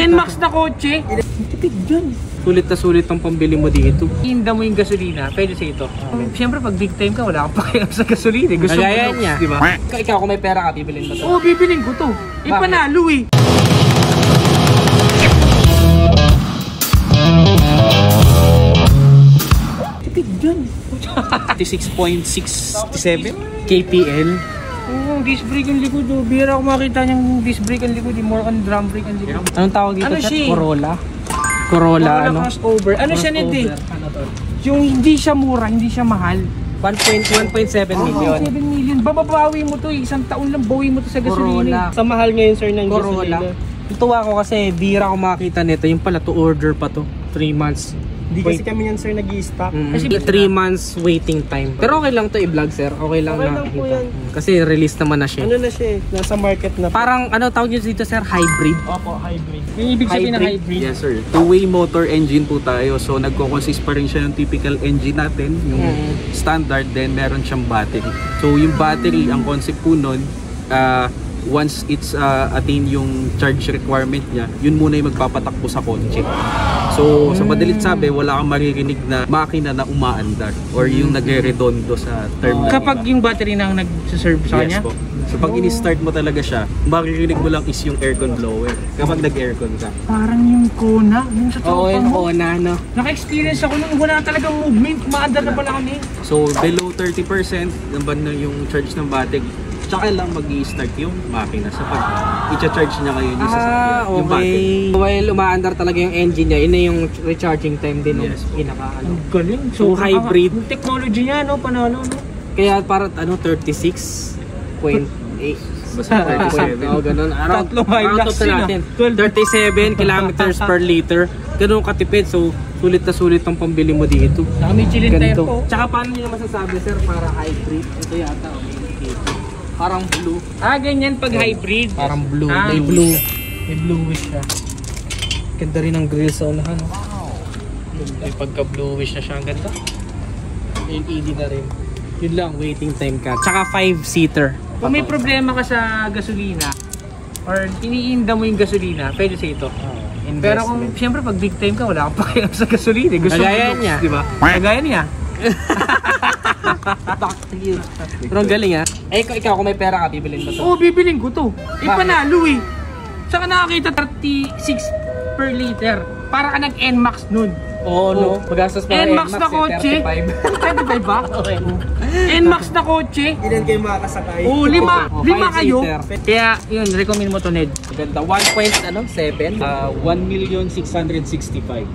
NMAX na kotse. Tipid dyan. Sulit na sulit ang pambili mo dito. Hinda mo yung gasolina, pwede sa ito. Siyempre pag big time ka, wala kang pakialam sa gasolina. Gusto mo niya, di ba? Ikaw kung may pera ka, bibilin mo to. Oo, bibilin ko to. Ipanalo eh. Tipid dyan. 56.67 KPL. Oo, disc brake ang likod. Bira ako makita niyang disc brake ang likod. More on drum brake ang likod. Anong tawag dito? Ano siya? Corolla, ano? Crossover. Ano siya nito? Yung hindi siya mura, hindi siya mahal. 1.7 million. 7 million. Bababawi mo to, isang taon lang bawi mo to sa gasolina. Sa mahal ngayon sir ng Corolla. gasolina. Tuwa ko kasi bira ko makita nito. Yung pala to order pa to. 3 months. Hindi kasi kami yan sir nag-i-stock. Kasi 3 months waiting time. Pero okay lang to i-vlog sir. Okay lang na. lang po yan. Kasi release naman na siya. Ano na siya eh, nasa market na. Parang ano tawag nyo dito sir? Hybrid. Opo, hybrid. Yung ibig sabihin ng hybrid. Yes sir. Two-way motor engine po tayo. So nagko-consist pa rin siya ng typical engine natin. Yung standard, then meron siyang battery. So yung battery, ang concept po nun, once it's attain yung charge requirement niya, yun muna yung magpapatakbo sa kotse. So sa madalit sabi, wala kang maririnig na makina na umaandar or yung nagre-redondo sa term. Kapag yung battery na ang nag-serve sa kanya? Yes po. So pag ini-start mo talaga siya, maririnig mo lang is yung aircon blower kapag nag-aircon ka. Parang yung Kona, yung sa tropa yung mo. Kona, no? Naka-experience ako nung wala talagang movement, umaandar na pala kami. So below 30% naman na yung charge ng battery. Tsaka lang mag-i-start yung makina sa pag i-charge niya ngayon yung sasakyan. Okay. Yung battery. While umaandar talaga yung engine niya, yun na yung recharging time din ng pinaka-ano. Ang galing. So, hybrid. Yung technology niya, no? Panalo, no? Kaya para 36.8. Basta 37. Oo, ganun. Tatlong Hilux natin. 37 kilometers per liter. Ganun katipid. So, sulit na sulit ang pambili mo dito. Saka may chillin tire po. Tsaka paano nyo naman masasabi, sir, para hybrid? Ito yata, parang blue. Ganyan pag hybrid. Parang blue. May blue. May bluish siya. Ganda rin ang grill sa unahan. May pagka-bluish na siya. Ang ganda. LED na rin. Yun lang, waiting time ka. Tsaka 5-seater. Kung may problema ka sa gasolina or iniinda mo yung gasolina, pwede sa ito. Pero kung siyempre pag big time ka, wala kang pakialam sa gasolina. Gusto Kagaya niya. Diba? Kagaya niya. Pero ang galing ha. Ikaw kung may pera ka, bibilin mo to. Oo, bibilin ko to. Ipanalo eh. Saka nakakita 36 per liter. Para ka nag-NMAX nun. Oo, no? Magastos pa NMAX na kotse. 35 ba? Okay. NMAX na kotse. Ilan kayo makakasakay? Oo, lima kayo. Five-seater. Kaya yun, recommend mo to, Ned. Ganda. 1.7. 1,665,000.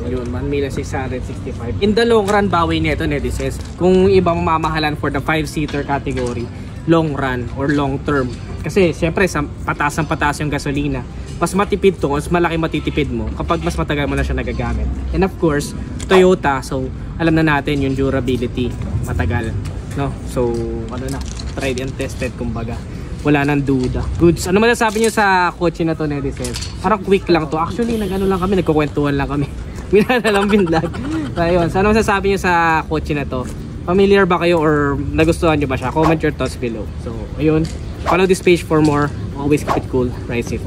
Yun, 1,665,000. In the long run, bawi nito, netizens. Kung iba mamamahalan for the 5-seater category, long run or long term. Kasi syempre, pataas yung gasolina. Mas matipid to, mas malaki matitipid mo kapag mas matagal mo na siya nagagamit. And of course, Toyota, so alam na natin yung durability, matagal, no? So, ano na, tried and tested kumbaga. Wala nang duda. Goods. Ano masasabi niyo sa kotse na to, netizens? Parang quick lang to. Actually, nagano lang kami, nagkukwentuhan lang kami. Minana lang binlag. Ayun, so ano masasabi niyo sa kotse na to? Familiar ba kayo or nagustuhan niyo ba siya? Comment your thoughts below. So, ayun. Follow this page for more. Always keep it cool. Ride safe.